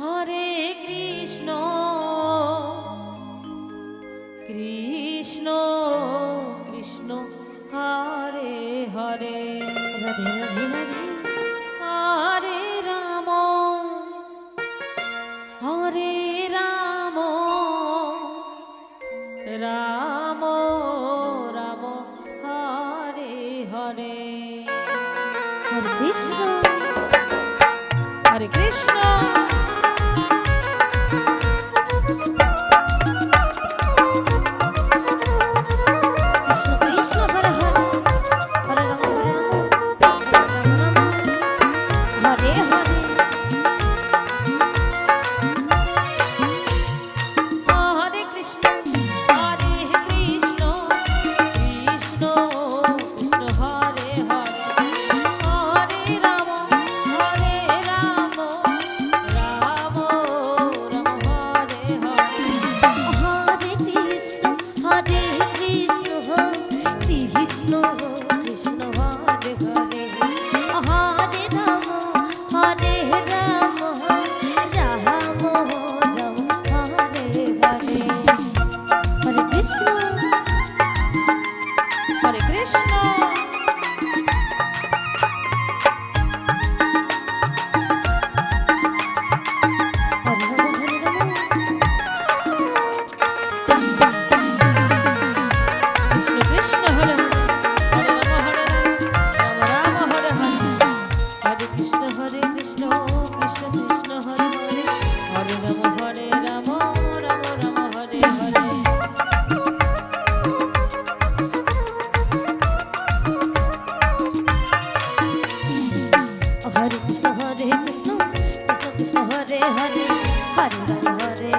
Hare Krishna Krishna Krishna Hare Hare Radhe Radhe Radhe Hare Ram Hare Ram Ram Ram Hare Hare Hare Krishna Hare Krishna Krishna Krishna Hare Hare Hare Ram Ram Ram Hare Hare Hare Krishna Hare Krishna Krishna Krishna Hare Hare Hare Ram Ram Ram Hare Hare Hare Krishna Hare Krishna Krishna Krishna Hare Hare Hare Ram Hare Ram Ram Ram Hare Hare Hare Krishna Hare Krishna Hare Ram Hare Ram Krishna Krishna Hare Hare Ram Hare Ram Hare Krishna Hare Krishna Krishna Krishna Hare Hare Hare Ram Ram Ram Hare Hare Hare Krishna Hare Krishna Krishna Krishna Hare Hare Hare Ram Ram Ram Hare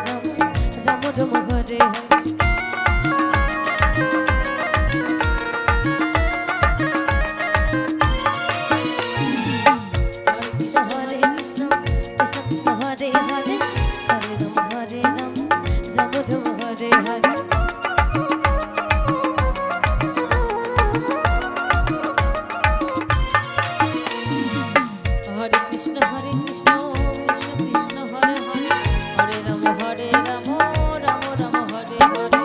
Hare Krishna Hare Krishna Krishna Krishna Hare Hare Hare Ram Ram Ram Hare Hare Hare Krishna Krishna Krishna Hare Hare Hare Ram Ram Ram Hare Hare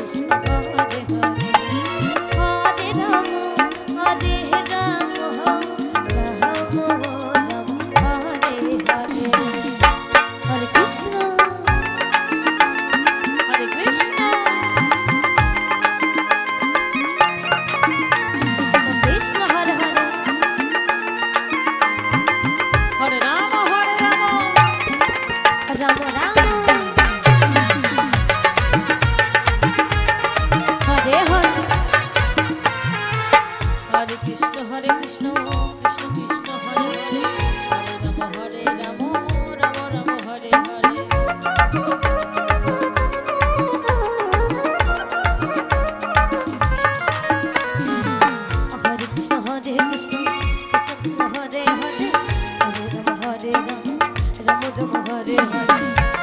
Hare Krishna Hare Krishna Krishna Krishna Hare Hare Hare Ram Hare Ram Ram Ram Hare Hare Hare Krishna Hare Krishna Krishna Hare Hare Hare Ram Ram Ram Hare Hare Hare Krishna Krishna Krishna Hare Hare Hare Ram Ram Ram Hare Hare Hare Krishna Hare Krishna Krishna Krishna Hare Hare Hare Ram Ram Ram Hare Hare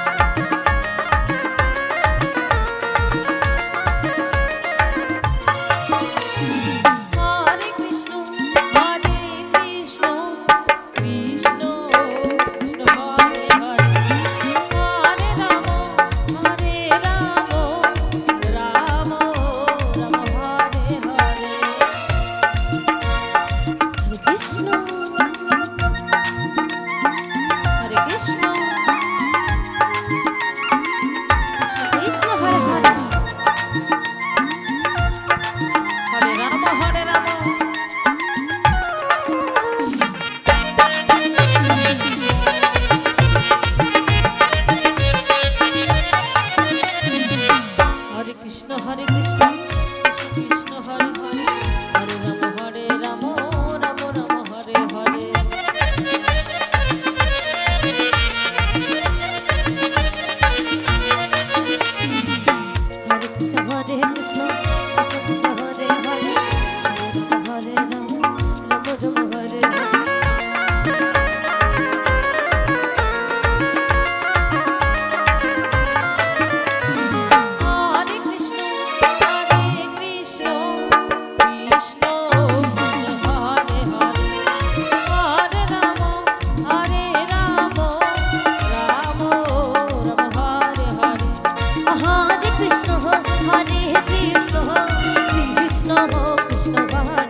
Krishna